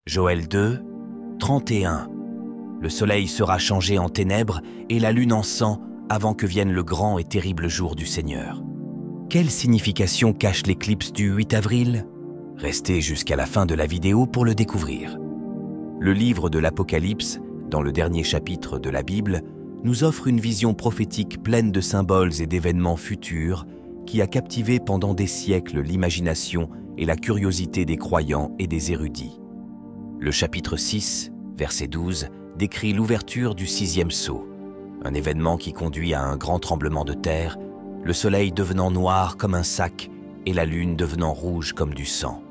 Joël 2, 31. Le soleil sera changé en ténèbres et la lune en sang avant que vienne le grand et terrible jour du Seigneur. Quelle signification cache l'éclipse du 8 avril? Restez jusqu'à la fin de la vidéo pour le découvrir. Le livre de l'Apocalypse, dans le dernier chapitre de la Bible, nous offre une vision prophétique pleine de symboles et d'événements futurs qui a captivé pendant des siècles l'imagination et la curiosité des croyants et des érudits. Le chapitre 6, verset 12, décrit l'ouverture du 6e sceau, un événement qui conduit à un grand tremblement de terre, le soleil devenant noir comme un sac et la lune devenant rouge comme du sang.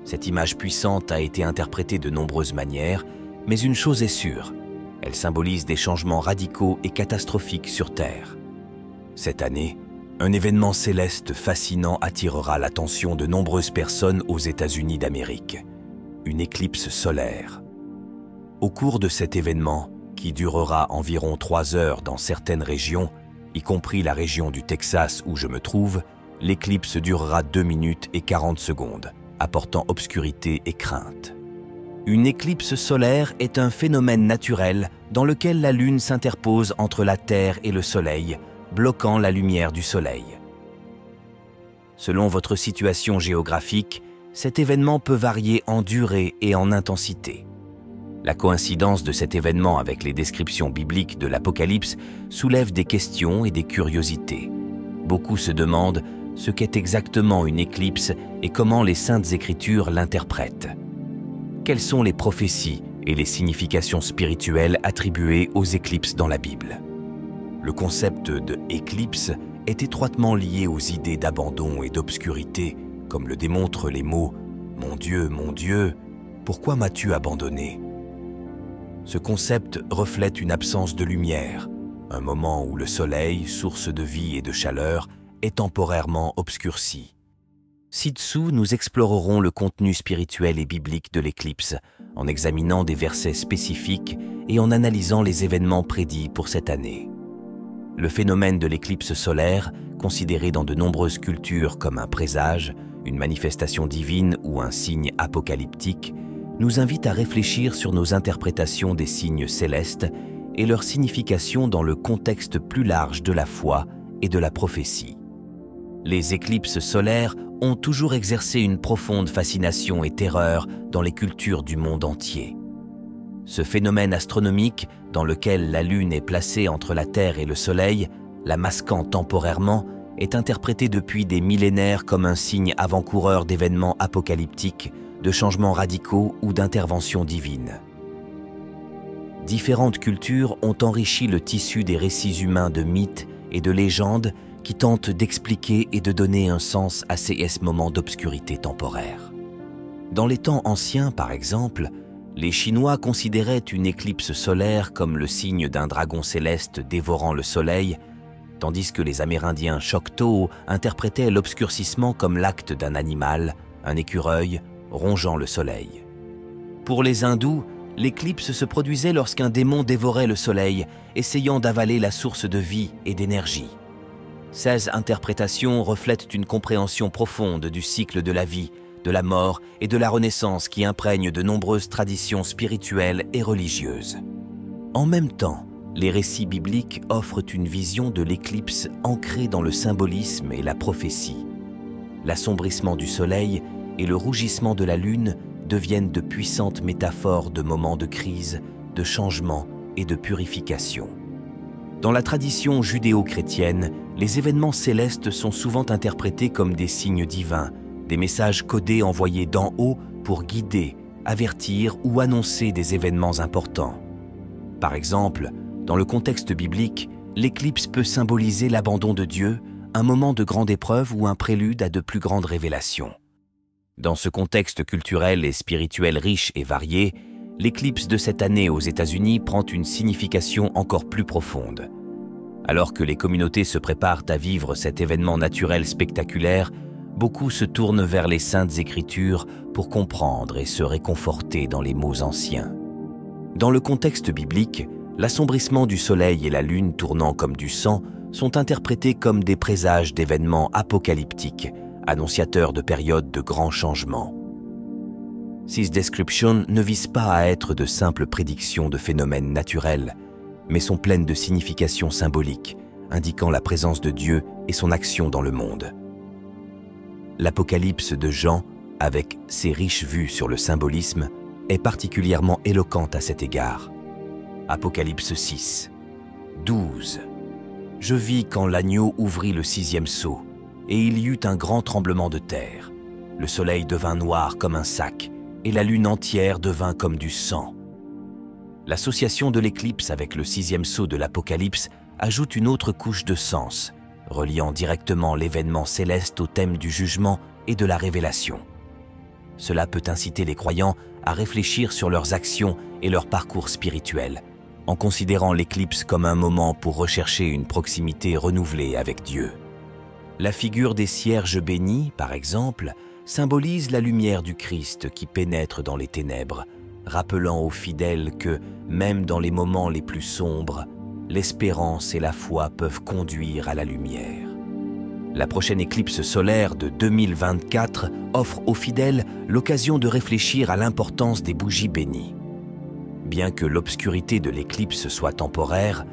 Cette image puissante a été interprétée de nombreuses manières, mais une chose est sûre, elle symbolise des changements radicaux et catastrophiques sur Terre. Cette année, un événement céleste fascinant attirera l'attention de nombreuses personnes aux États-Unis d'Amérique. Une éclipse solaire. Au cours de cet événement, qui durera environ 3 heures dans certaines régions, y compris la région du Texas où je me trouve, l'éclipse durera 2 minutes et 40 secondes, apportant obscurité et crainte. Une éclipse solaire est un phénomène naturel dans lequel la Lune s'interpose entre la Terre et le Soleil, bloquant la lumière du Soleil. Selon votre situation géographique, cet événement peut varier en durée et en intensité. La coïncidence de cet événement avec les descriptions bibliques de l'Apocalypse soulève des questions et des curiosités. Beaucoup se demandent ce qu'est exactement une éclipse et comment les Saintes Écritures l'interprètent. Quelles sont les prophéties et les significations spirituelles attribuées aux éclipses dans la Bible? Le concept de éclipse est étroitement lié aux idées d'abandon et d'obscurité, comme le démontrent les mots « Mon Dieu, pourquoi m'as-tu abandonné ?» Ce concept reflète une absence de lumière, un moment où le soleil, source de vie et de chaleur, est temporairement obscurci. Ci-dessous, nous explorerons le contenu spirituel et biblique de l'éclipse, en examinant des versets spécifiques et en analysant les événements prédits pour cette année. Le phénomène de l'éclipse solaire, considéré dans de nombreuses cultures comme un présage, une manifestation divine ou un signe apocalyptique, nous invite à réfléchir sur nos interprétations des signes célestes et leur signification dans le contexte plus large de la foi et de la prophétie. Les éclipses solaires ont toujours exercé une profonde fascination et terreur dans les cultures du monde entier. Ce phénomène astronomique, dans lequel la Lune est placée entre la Terre et le Soleil, la masquant temporairement, est interprété depuis des millénaires comme un signe avant-coureur d'événements apocalyptiques, de changements radicaux ou d'interventions divines. Différentes cultures ont enrichi le tissu des récits humains de mythes et de légendes qui tentent d'expliquer et de donner un sens à ces moments d'obscurité temporaire. Dans les temps anciens, par exemple, les Chinois considéraient une éclipse solaire comme le signe d'un dragon céleste dévorant le soleil, tandis que les Amérindiens Choctaw interprétaient l'obscurcissement comme l'acte d'un animal, un écureuil, rongeant le soleil. Pour les hindous, l'éclipse se produisait lorsqu'un démon dévorait le soleil, essayant d'avaler la source de vie et d'énergie. Ces interprétations reflètent une compréhension profonde du cycle de la vie, de la mort et de la renaissance qui imprègne de nombreuses traditions spirituelles et religieuses. En même temps, les récits bibliques offrent une vision de l'éclipse ancrée dans le symbolisme et la prophétie. L'assombrissement du soleil et le rougissement de la lune deviennent de puissantes métaphores de moments de crise, de changement et de purification. Dans la tradition judéo-chrétienne, les événements célestes sont souvent interprétés comme des signes divins, des messages codés envoyés d'en haut pour guider, avertir ou annoncer des événements importants. Par exemple, dans le contexte biblique, l'éclipse peut symboliser l'abandon de Dieu, un moment de grande épreuve ou un prélude à de plus grandes révélations. Dans ce contexte culturel et spirituel riche et varié, l'éclipse de cette année aux États-Unis prend une signification encore plus profonde. Alors que les communautés se préparent à vivre cet événement naturel spectaculaire, beaucoup se tournent vers les Saintes Écritures pour comprendre et se réconforter dans les mots anciens. Dans le contexte biblique, l'assombrissement du soleil et la lune tournant comme du sang sont interprétés comme des présages d'événements apocalyptiques, annonciateurs de périodes de grands changements. Ces descriptions ne visent pas à être de simples prédictions de phénomènes naturels, mais sont pleines de significations symboliques, indiquant la présence de Dieu et son action dans le monde. L'Apocalypse de Jean, avec ses riches vues sur le symbolisme, est particulièrement éloquente à cet égard. Apocalypse 6, 12. Je vis quand l'agneau ouvrit le 6e sceau, et il y eut un grand tremblement de terre. Le soleil devint noir comme un sac, et la lune entière devint comme du sang. L'association de l'éclipse avec le 6e sceau de l'Apocalypse ajoute une autre couche de sens, reliant directement l'événement céleste au thème du jugement et de la révélation. Cela peut inciter les croyants à réfléchir sur leurs actions et leur parcours spirituel, en considérant l'éclipse comme un moment pour rechercher une proximité renouvelée avec Dieu. La figure des cierges bénis, par exemple, symbolise la lumière du Christ qui pénètre dans les ténèbres, rappelant aux fidèles que, même dans les moments les plus sombres, l'espérance et la foi peuvent conduire à la lumière. La prochaine éclipse solaire de 2024 offre aux fidèles l'occasion de réfléchir à l'importance des bougies bénies. Bien que l'obscurité de l'éclipse soit temporaire,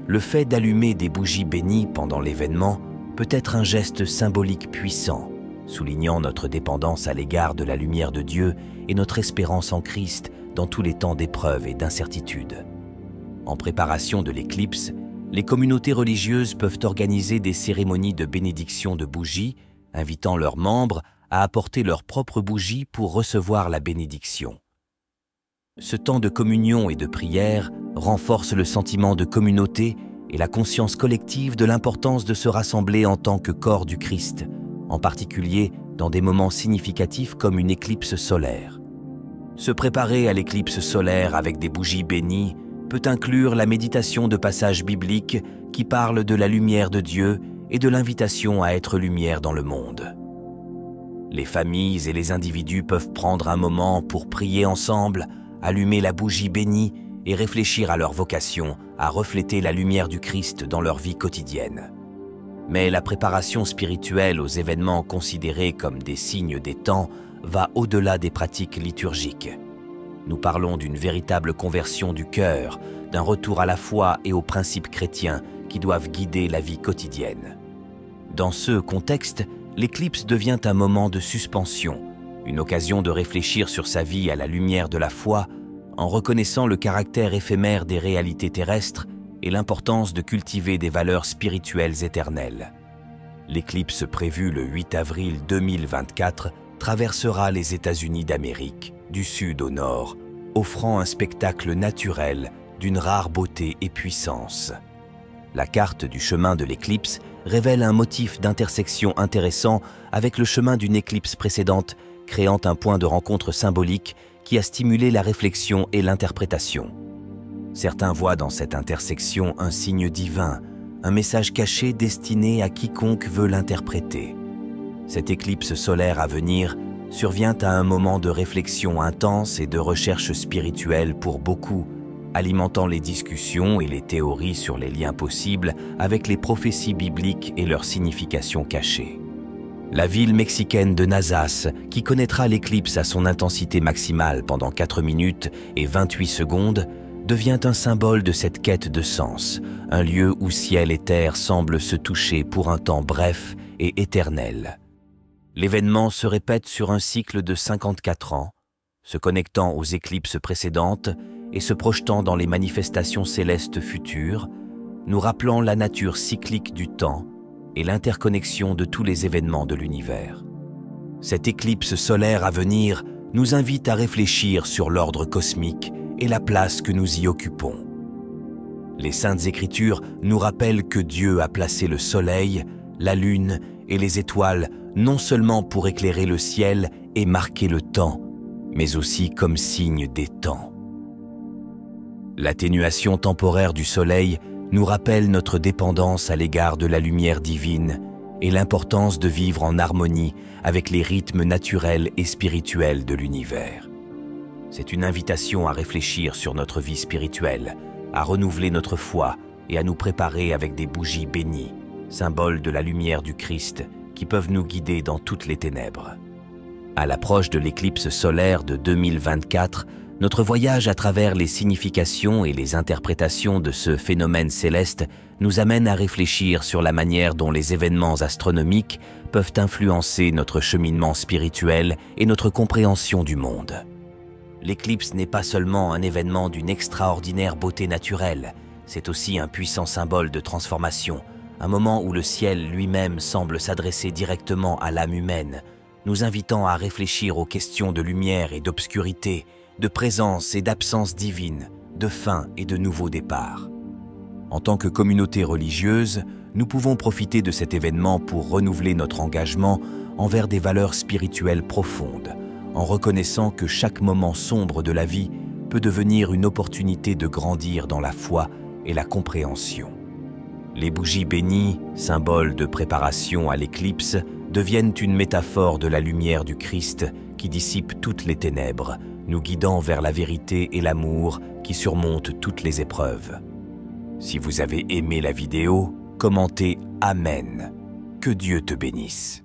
le fait d'allumer des bougies bénies pendant l'événement peut être un geste symbolique puissant, soulignant notre dépendance à l'égard de la lumière de Dieu et notre espérance en Christ dans tous les temps d'épreuve et d'incertitude. En préparation de l'éclipse, les communautés religieuses peuvent organiser des cérémonies de bénédiction de bougies, invitant leurs membres à apporter leurs propres bougies pour recevoir la bénédiction. Ce temps de communion et de prière renforce le sentiment de communauté et la conscience collective de l'importance de se rassembler en tant que corps du Christ, en particulier dans des moments significatifs comme une éclipse solaire. Se préparer à l'éclipse solaire avec des bougies bénies peut inclure la méditation de passages bibliques qui parlent de la lumière de Dieu et de l'invitation à être lumière dans le monde. Les familles et les individus peuvent prendre un moment pour prier ensemble, allumer la bougie bénie et réfléchir à leur vocation à refléter la lumière du Christ dans leur vie quotidienne. Mais la préparation spirituelle aux événements considérés comme des signes des temps va au-delà des pratiques liturgiques. Nous parlons d'une véritable conversion du cœur, d'un retour à la foi et aux principes chrétiens qui doivent guider la vie quotidienne. Dans ce contexte, l'éclipse devient un moment de suspension, une occasion de réfléchir sur sa vie à la lumière de la foi, en reconnaissant le caractère éphémère des réalités terrestres et l'importance de cultiver des valeurs spirituelles éternelles. L'éclipse prévue le 8 avril 2024 traversera les États-Unis d'Amérique, du sud au nord, offrant un spectacle naturel d'une rare beauté et puissance. La carte du chemin de l'éclipse révèle un motif d'intersection intéressant avec le chemin d'une éclipse précédente, créant un point de rencontre symbolique qui a stimulé la réflexion et l'interprétation. Certains voient dans cette intersection un signe divin, un message caché destiné à quiconque veut l'interpréter. Cette éclipse solaire à venir survient à un moment de réflexion intense et de recherche spirituelle pour beaucoup, alimentant les discussions et les théories sur les liens possibles avec les prophéties bibliques et leurs significations cachées. La ville mexicaine de Nazas, qui connaîtra l'éclipse à son intensité maximale pendant 4 minutes et 28 secondes, devient un symbole de cette quête de sens, un lieu où ciel et terre semblent se toucher pour un temps bref et éternel. L'événement se répète sur un cycle de 54 ans, se connectant aux éclipses précédentes et se projetant dans les manifestations célestes futures, nous rappelant la nature cyclique du temps et l'interconnexion de tous les événements de l'univers. Cette éclipse solaire à venir nous invite à réfléchir sur l'ordre cosmique et la place que nous y occupons. Les Saintes Écritures nous rappellent que Dieu a placé le soleil, la lune et les étoiles non seulement pour éclairer le ciel et marquer le temps, mais aussi comme signe des temps. L'atténuation temporaire du soleil nous rappelle notre dépendance à l'égard de la lumière divine et l'importance de vivre en harmonie avec les rythmes naturels et spirituels de l'univers. C'est une invitation à réfléchir sur notre vie spirituelle, à renouveler notre foi et à nous préparer avec des bougies bénies, symboles de la lumière du Christ qui peuvent nous guider dans toutes les ténèbres. À l'approche de l'éclipse solaire de 2024, notre voyage à travers les significations et les interprétations de ce phénomène céleste nous amène à réfléchir sur la manière dont les événements astronomiques peuvent influencer notre cheminement spirituel et notre compréhension du monde. L'éclipse n'est pas seulement un événement d'une extraordinaire beauté naturelle, c'est aussi un puissant symbole de transformation, un moment où le ciel lui-même semble s'adresser directement à l'âme humaine, nous invitant à réfléchir aux questions de lumière et d'obscurité, de présence et d'absence divine, de fin et de nouveau départ. En tant que communauté religieuse, nous pouvons profiter de cet événement pour renouveler notre engagement envers des valeurs spirituelles profondes, en reconnaissant que chaque moment sombre de la vie peut devenir une opportunité de grandir dans la foi et la compréhension. Les bougies bénies, symboles de préparation à l'éclipse, deviennent une métaphore de la lumière du Christ qui dissipe toutes les ténèbres, nous guidant vers la vérité et l'amour qui surmontent toutes les épreuves. Si vous avez aimé la vidéo, commentez Amen. Que Dieu te bénisse.